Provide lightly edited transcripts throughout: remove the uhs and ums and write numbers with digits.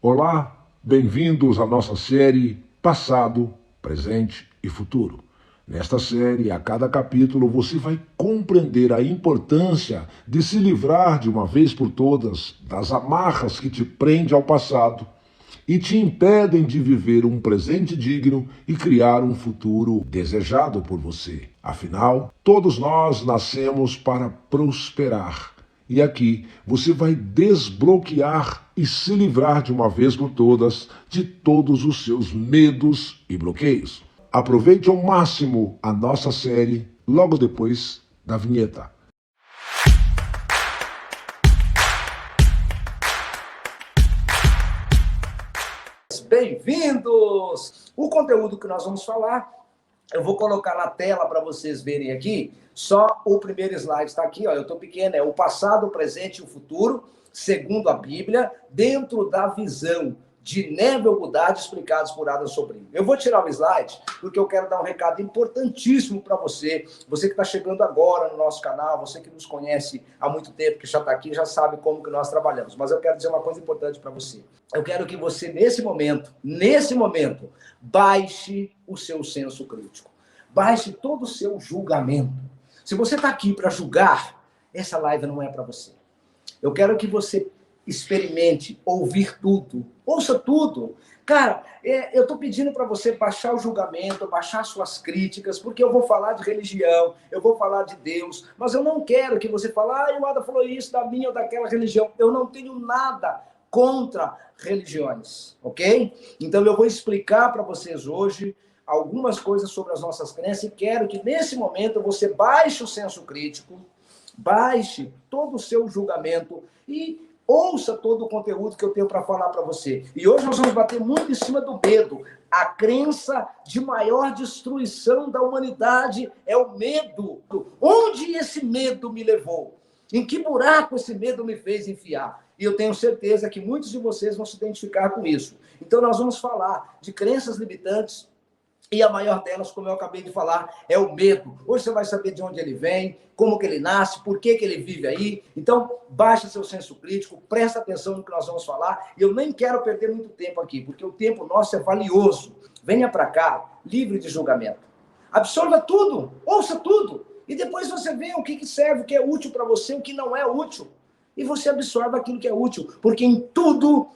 Olá, bem-vindos à nossa série Passado, Presente e Futuro. Nesta série, a cada capítulo, você vai compreender a importância de se livrar de uma vez por todas das amarras que te prendem ao passado e te impedem de viver um presente digno e criar um futuro desejado por você. Afinal, todos nós nascemos para prosperar. E aqui você vai desbloquear e se livrar de uma vez por todas de todos os seus medos e bloqueios. Aproveite ao máximo a nossa série logo depois da vinheta. Bem-vindos! O conteúdo que nós vamos falar, eu vou colocar na tela para vocês verem aqui. Só o primeiro slide está aqui, ó, eu estou pequeno, é o passado, o presente e o futuro, segundo a Bíblia, dentro da visão de Neville Goddard, explicados por Adam Sobrinho. Eu vou tirar o slide, porque eu quero dar um recado importantíssimo para você, você que está chegando agora no nosso canal, você que nos conhece há muito tempo, que já está aqui, já sabe como que nós trabalhamos, mas eu quero dizer uma coisa importante para você. Eu quero que você, nesse momento, baixe o seu senso crítico, baixe todo o seu julgamento. Se você está aqui para julgar, essa live não é para você. Eu quero que você experimente ouvir tudo, ouça tudo. Cara, eu estou pedindo para você baixar o julgamento, baixar suas críticas, porque eu vou falar de religião, eu vou falar de Deus, mas eu não quero que você fale, o Ada falou isso da minha ou daquela religião. Eu não tenho nada contra religiões, ok? Então eu vou explicar para vocês hoje algumas coisas sobre as nossas crenças e quero que nesse momento você baixe o senso crítico, baixe todo o seu julgamento e ouça todo o conteúdo que eu tenho para falar para você. E hoje nós vamos bater muito em cima do medo. A crença de maior destruição da humanidade é o medo. Onde esse medo me levou? Em que buraco esse medo me fez enfiar? E eu tenho certeza que muitos de vocês vão se identificar com isso. Então nós vamos falar de crenças limitantes, e a maior delas, como eu acabei de falar, é o medo. Hoje você vai saber de onde ele vem, como que ele nasce, por que que ele vive aí. Então, baixa seu senso crítico, presta atenção no que nós vamos falar. E eu nem quero perder muito tempo aqui, porque o tempo nosso é valioso. Venha para cá, livre de julgamento. Absorva tudo, ouça tudo. E depois você vê o que serve, o que é útil para você, o que não é útil. E você absorve aquilo que é útil. Porque em tudo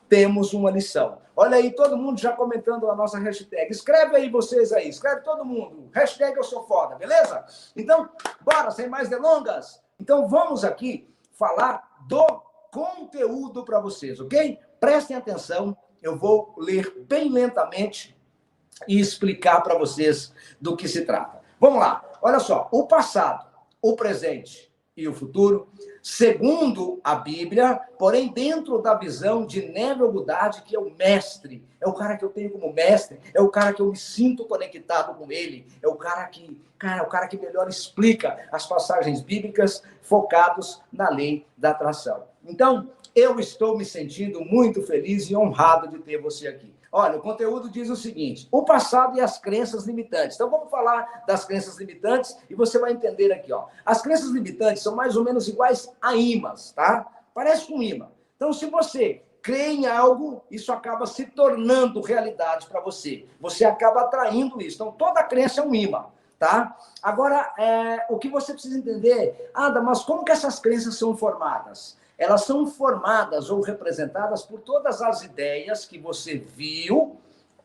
temos uma lição. Olha aí, todo mundo já comentando a nossa hashtag. Escreve aí vocês aí, escreve todo mundo. Hashtag eu sou foda, beleza? Então, bora, sem mais delongas. Então, vamos aqui falar do conteúdo para vocês, ok? Prestem atenção, eu vou ler bem lentamente e explicar para vocês do que se trata. Vamos lá, olha só. O passado, o presente e o futuro, segundo a Bíblia, porém dentro da visão de Neville Goddard, que é o mestre, é o cara que eu tenho como mestre, é o cara que eu me sinto conectado com ele, é o cara que melhor explica as passagens bíblicas focados na lei da atração. Então, eu estou me sentindo muito feliz e honrado de ter você aqui. Olha, o conteúdo diz o seguinte: o passado e as crenças limitantes. Então, vamos falar das crenças limitantes e você vai entender aqui, ó. As crenças limitantes são mais ou menos iguais a ímãs, tá? Parece um ímã. Então, se você crê em algo, isso acaba se tornando realidade para você. Você acaba atraindo isso. Então, toda crença é um ímã, tá? Agora, o que você precisa entender, Ada, mas como que essas crenças são formadas? Elas são formadas ou representadas por todas as ideias que você viu,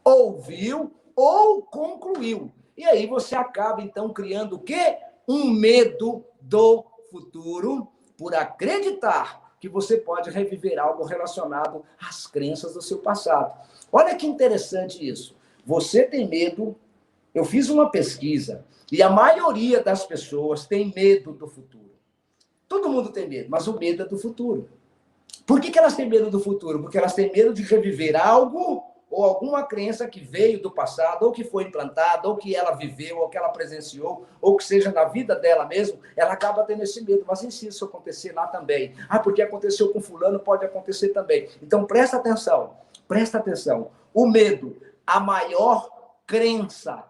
ouviu ou concluiu. E aí você acaba, então, criando o quê? Um medo do futuro por acreditar que você pode reviver algo relacionado às crenças do seu passado. Olha que interessante isso. Você tem medo, eu fiz uma pesquisa, e a maioria das pessoas tem medo do futuro. Todo mundo tem medo, mas o medo é do futuro. Por que elas têm medo do futuro? Porque elas têm medo de reviver algo ou alguma crença que veio do passado, ou que foi implantada, ou que ela viveu, ou que ela presenciou, ou que seja na vida dela mesmo, ela acaba tendo esse medo. Mas e se isso acontecer lá também? porque aconteceu com fulano, pode acontecer também. Então, presta atenção. O medo, a maior crença,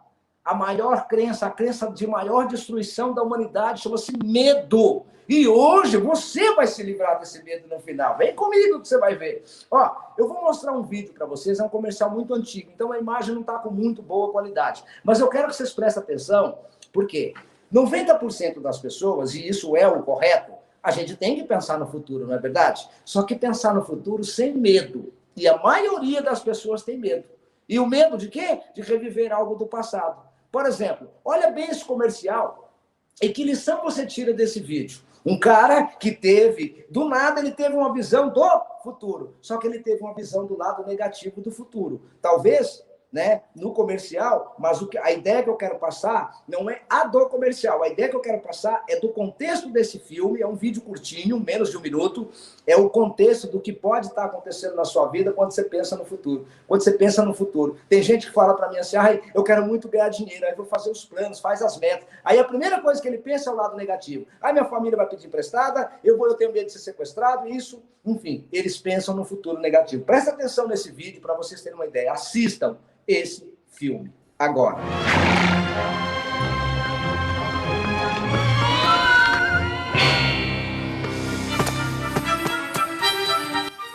a crença de maior destruição da humanidade chama-se medo. E hoje você vai se livrar desse medo no final. Vem comigo que você vai ver. Ó, eu vou mostrar um vídeo para vocês, é um comercial muito antigo, então a imagem não está com muito boa qualidade. Mas eu quero que vocês prestem atenção, porque 90% das pessoas, e isso é o correto, a gente tem que pensar no futuro, não é verdade? Só que pensar no futuro sem medo. E a maioria das pessoas tem medo. E o medo de quê? De reviver algo do passado. Por exemplo, olha bem esse comercial. E que lição você tira desse vídeo? Um cara que teve, do nada, ele teve uma visão do futuro. Só que ele teve uma visão do lado negativo do futuro. Talvez, né, no comercial, mas a ideia que eu quero passar não é a do comercial. A ideia que eu quero passar é do contexto desse filme. É um vídeo curtinho, menos de 1 minuto. É o contexto do que pode estar acontecendo na sua vida quando você pensa no futuro. Quando você pensa no futuro. Tem gente que fala para mim assim, eu quero muito ganhar dinheiro, aí vou fazer os planos, faz as metas. Aí a primeira coisa que ele pensa é o lado negativo. Aí minha família vai pedir emprestada, eu tenho medo de ser sequestrado, isso, enfim, eles pensam no futuro negativo. Presta atenção nesse vídeo para vocês terem uma ideia. Assistam esse filme agora.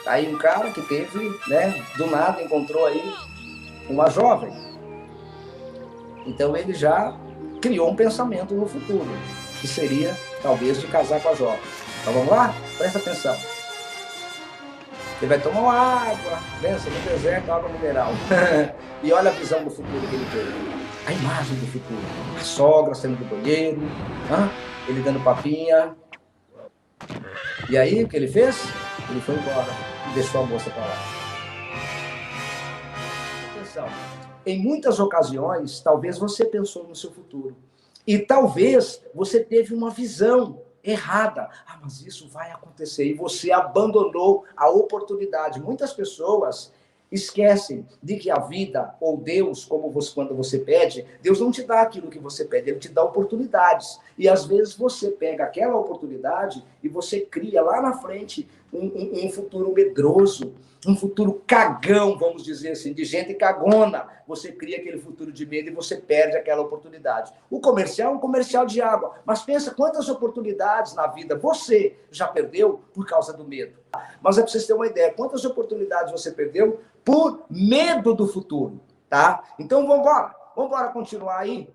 Tá aí um cara que teve, né, do nada encontrou aí uma jovem. Então ele já criou um pensamento no futuro, que seria talvez de casar com a jovem. Então vamos lá? Presta atenção. Ele vai tomar uma água, pensa no deserto, água mineral. E olha a visão do futuro que ele teve. A imagem do futuro. A sogra saindo do banheiro, ele dando papinha. E aí, o que ele fez? Ele foi embora e deixou a moça para lá. Atenção. Em muitas ocasiões, talvez você pensou no seu futuro. E talvez você teve uma visão errada. Mas isso vai acontecer. E você abandonou a oportunidade. Muitas pessoas esquecem de que a vida, ou Deus, quando você pede, Deus não te dá aquilo que você pede, Ele te dá oportunidades. E às vezes você pega aquela oportunidade e você cria lá na frente um futuro medroso, um futuro cagão, vamos dizer assim, de gente cagona. Você cria aquele futuro de medo e você perde aquela oportunidade. O comercial é um comercial de água, mas pensa quantas oportunidades na vida você já perdeu por causa do medo. Mas é para vocês terem uma ideia, quantas oportunidades você perdeu por medo do futuro, tá? Então vamos embora continuar aí.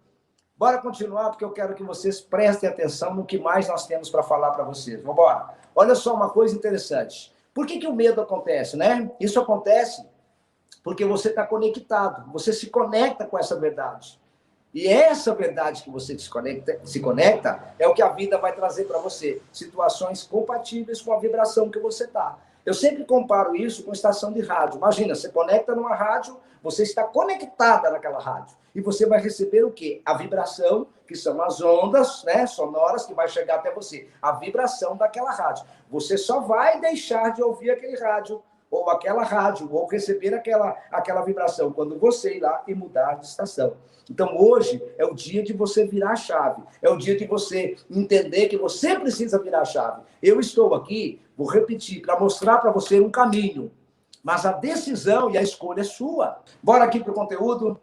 Bora continuar, porque eu quero que vocês prestem atenção no que mais nós temos para falar para vocês. Vamos embora. Olha só uma coisa interessante. Por que o medo acontece, né? Isso acontece porque você está conectado, você se conecta com essa verdade. E essa verdade que você se conecta é o que a vida vai trazer para você. Situações compatíveis com a vibração que você está. Eu sempre comparo isso com estação de rádio. Imagina, você conecta numa rádio, você está conectada naquela rádio. E você vai receber o quê? A vibração, que são as ondas, né, sonoras que vai chegar até você. A vibração daquela rádio. Você só vai deixar de ouvir aquele rádio, ou aquela rádio, ou receber aquela vibração, quando você ir lá e mudar de estação. Então, hoje é o dia de você virar a chave. É o dia de você entender que você precisa virar a chave. Eu estou aqui, vou repetir, para mostrar para você um caminho. Mas a decisão e a escolha é sua. Bora aqui para o conteúdo.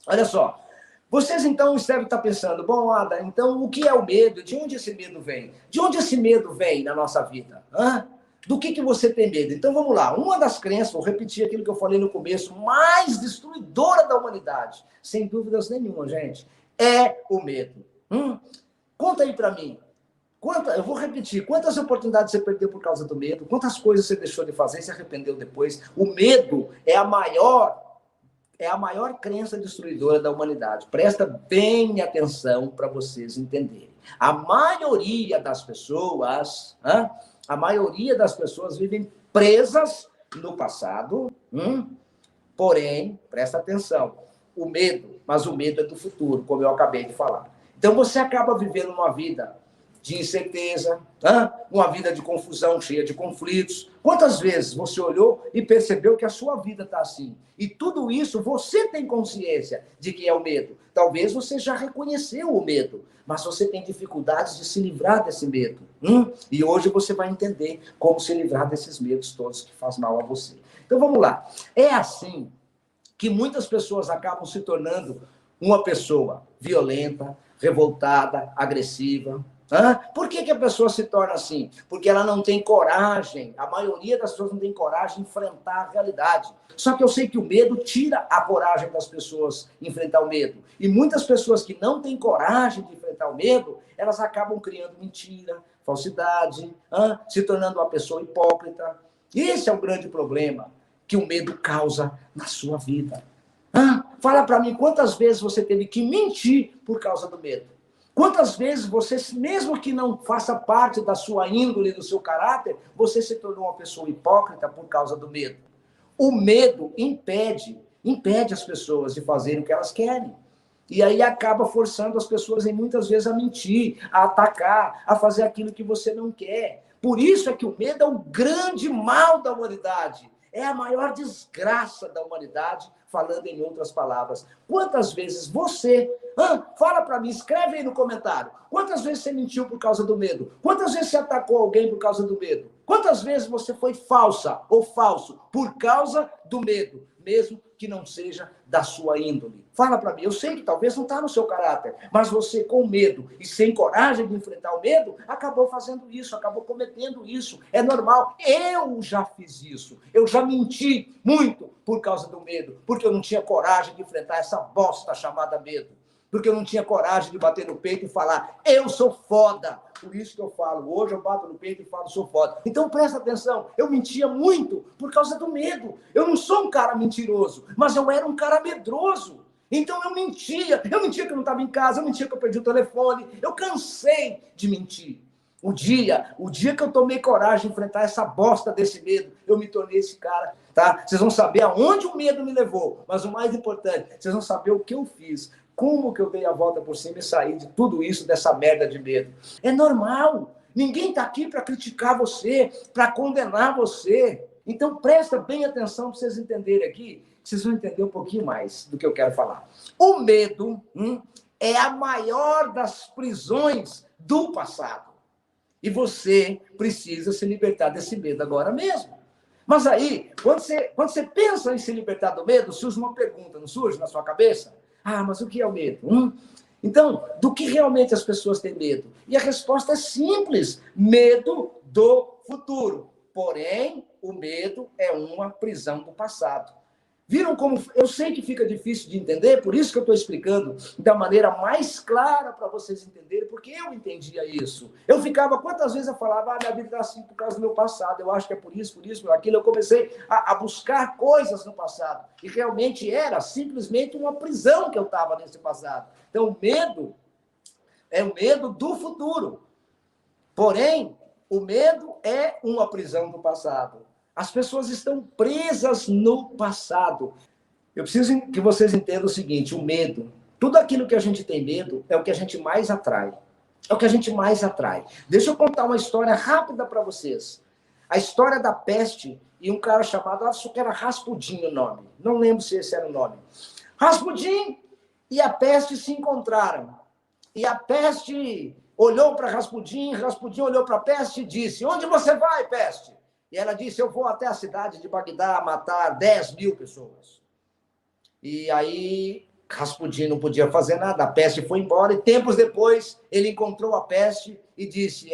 Olha só. Vocês, então, devem estar pensando, bom, Ada, então, o que é o medo? De onde esse medo vem? De onde esse medo vem na nossa vida? Do que você tem medo? Então, vamos lá. Uma das crenças, vou repetir aquilo que eu falei no começo, mais destruidora da humanidade, sem dúvidas nenhuma, gente, é o medo. Conta aí para mim. Eu vou repetir. Quantas oportunidades você perdeu por causa do medo? Quantas coisas você deixou de fazer e se arrependeu depois? O medo é a maior crença destruidora da humanidade. Presta bem atenção para vocês entenderem. A maioria das pessoas vivem presas no passado, porém, presta atenção, mas o medo é do futuro, como eu acabei de falar. Então você acaba vivendo uma vida de incerteza, uma vida de confusão, cheia de conflitos. Quantas vezes você olhou e percebeu que a sua vida está assim? E tudo isso você tem consciência de que é o medo. Talvez você já reconheceu o medo, mas você tem dificuldades de se livrar desse medo. E hoje você vai entender como se livrar desses medos todos que fazem mal a você. Então vamos lá. É assim que muitas pessoas acabam se tornando uma pessoa violenta, revoltada, agressiva. Por que a pessoa se torna assim? Porque ela não tem coragem. A maioria das pessoas não tem coragem de enfrentar a realidade. Só que eu sei que o medo tira a coragem das pessoas enfrentar o medo. E muitas pessoas que não têm coragem de enfrentar o medo, elas acabam criando mentira, falsidade, se tornando uma pessoa hipócrita. Esse é o grande problema que o medo causa na sua vida. Fala para mim quantas vezes você teve que mentir por causa do medo. Quantas vezes você, mesmo que não faça parte da sua índole, do seu caráter, você se tornou uma pessoa hipócrita por causa do medo. O medo impede as pessoas de fazerem o que elas querem. E aí acaba forçando as pessoas, muitas vezes, a mentir, a atacar, a fazer aquilo que você não quer. Por isso é que o medo é o grande mal da humanidade. É a maior desgraça da humanidade, falando em outras palavras. Quantas vezes você... fala para mim, escreve aí no comentário. Quantas vezes você mentiu por causa do medo? Quantas vezes você atacou alguém por causa do medo? Quantas vezes você foi falsa ou falso por causa do medo? Mesmo que não seja da sua índole. Fala para mim, eu sei que talvez não está no seu caráter, mas você com medo e sem coragem de enfrentar o medo, acabou fazendo isso, acabou cometendo isso. É normal. Eu já fiz isso. Eu já menti muito por causa do medo, porque eu não tinha coragem de enfrentar essa bosta chamada medo. Porque eu não tinha coragem de bater no peito e falar, eu sou foda. Por isso que eu falo, hoje eu bato no peito e falo, sou foda. Então presta atenção, eu mentia muito por causa do medo. Eu não sou um cara mentiroso, mas eu era um cara medroso. Então eu mentia que eu não estava em casa, eu mentia que eu perdi o telefone. Eu cansei de mentir. O dia que eu tomei coragem de enfrentar essa bosta desse medo, eu me tornei esse cara, tá? Vocês vão saber aonde o medo me levou, mas o mais importante, vocês vão saber o que eu fiz. Como que eu dei a volta por cima e saí de tudo isso, dessa merda de medo? É normal. Ninguém está aqui para criticar você, para condenar você. Então, presta bem atenção para vocês entenderem aqui, que vocês vão entender um pouquinho mais do que eu quero falar. O medo é a maior das prisões do passado. E você precisa se libertar desse medo agora mesmo. Mas aí, quando você pensa em se libertar do medo, surge uma pergunta, não surge na sua cabeça? Mas o que é o medo? Então, do que realmente as pessoas têm medo? E a resposta é simples: medo do futuro. Porém, o medo é uma prisão do passado. Viram como... Eu sei que fica difícil de entender, por isso que eu estou explicando da maneira mais clara para vocês entenderem, porque eu entendia isso. Eu ficava... Quantas vezes eu falava, minha vida está assim por causa do meu passado, eu acho que é por isso, por aquilo. Eu comecei a buscar coisas no passado. E realmente era simplesmente uma prisão que eu estava nesse passado. Então, o medo é o medo do futuro. Porém, o medo é uma prisão do passado. As pessoas estão presas no passado. Eu preciso que vocês entendam o seguinte, o medo, tudo aquilo que a gente tem medo é o que a gente mais atrai. É o que a gente mais atrai. Deixa eu contar uma história rápida para vocês. A história da peste e um cara chamado, acho que era Rasputin o nome. Não lembro se esse era o nome. Rasputin e a peste se encontraram. E a peste olhou para Rasputin olhou para a peste e disse, onde você vai, peste? E ela disse, eu vou até a cidade de Bagdá matar 10.000 pessoas. E aí, Rasputin não podia fazer nada, a peste foi embora, e tempos depois, ele encontrou a peste e disse,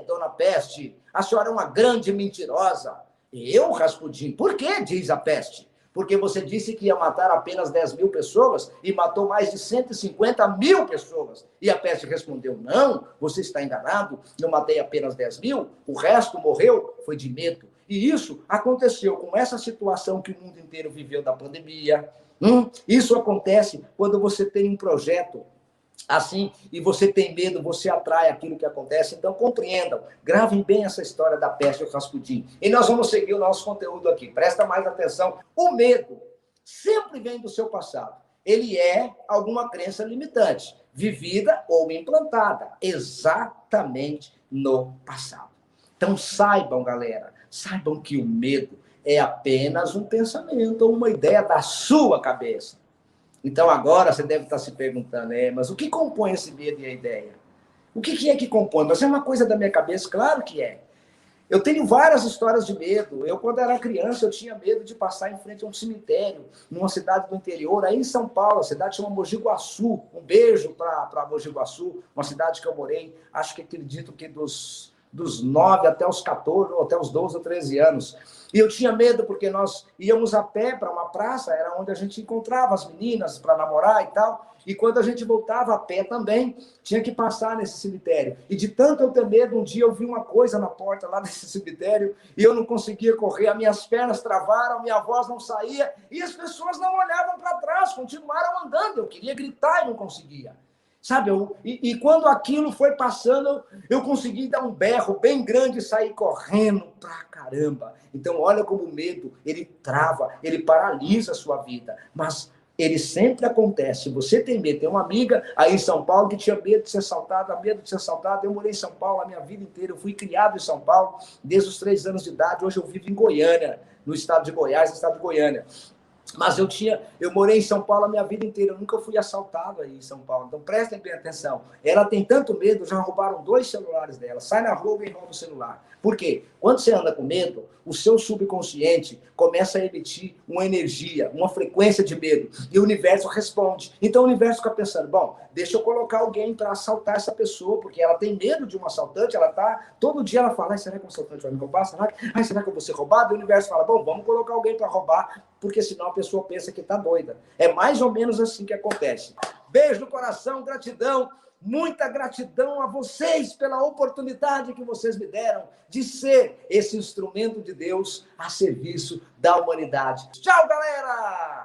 dona peste, a senhora é uma grande mentirosa. Eu, Rasputin, por quê? Diz a peste. Porque você disse que ia matar apenas 10.000 pessoas e matou mais de 150.000 pessoas. E a peste respondeu, não, você está enganado, eu matei apenas 10.000, o resto morreu, foi de medo. E isso aconteceu com essa situação que o mundo inteiro viveu da pandemia. Isso acontece quando você tem um projeto assim, e você tem medo, você atrai aquilo que acontece. Então, compreendam, gravem bem essa história da peste e o Rasputin. E nós vamos seguir o nosso conteúdo aqui. Presta mais atenção. O medo sempre vem do seu passado. Ele é alguma crença limitante, vivida ou implantada, exatamente no passado. Então, saibam, galera, saibam que o medo é apenas um pensamento ou uma ideia da sua cabeça. Então, agora você deve estar se perguntando, mas o que compõe esse medo e a ideia? O que é que compõe? Mas é uma coisa da minha cabeça? Claro que é. Eu tenho várias histórias de medo. Eu, quando era criança, eu tinha medo de passar em frente a um cemitério, numa cidade do interior, aí em São Paulo, a cidade chama Mogi Guaçu. Um beijo para Mogi Guaçu, uma cidade que eu morei, acho que acredito que dos 9 até os 14, ou até os 12 ou 13 anos. E eu tinha medo porque nós íamos a pé para uma praça, era onde a gente encontrava as meninas para namorar e tal. E quando a gente voltava a pé também, tinha que passar nesse cemitério. E de tanto eu ter medo, um dia eu vi uma coisa na porta lá desse cemitério e eu não conseguia correr, as minhas pernas travaram, minha voz não saía e as pessoas não olhavam para trás, continuaram andando. Eu queria gritar e não conseguia. Sabe, e quando aquilo foi passando, eu consegui dar um berro bem grande e sair correndo pra caramba. Então, olha como o medo, ele trava, ele paralisa a sua vida. Mas ele sempre acontece. Você tem medo. Tem uma amiga aí em São Paulo que tinha medo de ser assaltada, medo de ser assaltada. Eu morei em São Paulo a minha vida inteira. Eu fui criado em São Paulo desde os 3 anos de idade. Hoje eu vivo em Goiânia, no estado de Goiás, no estado de Goiânia. Mas eu morei em São Paulo a minha vida inteira, eu nunca fui assaltado aí em São Paulo. Então prestem bem atenção. Ela tem tanto medo, já roubaram 2 celulares dela. Sai na rua e rouba o celular. Por quê? Quando você anda com medo, o seu subconsciente começa a emitir uma energia, uma frequência de medo. E o universo responde. Então o universo fica pensando, bom, deixa eu colocar alguém para assaltar essa pessoa, porque ela tem medo de um assaltante, todo dia ela fala, será que um assaltante vai me roubar? Será que eu vou ser roubado? E o universo fala, bom, vamos colocar alguém para roubar, porque senão a pessoa pensa que está doida. É mais ou menos assim que acontece. Beijo no coração, gratidão. Muita gratidão a vocês pela oportunidade que vocês me deram de ser esse instrumento de Deus a serviço da humanidade. Tchau, galera!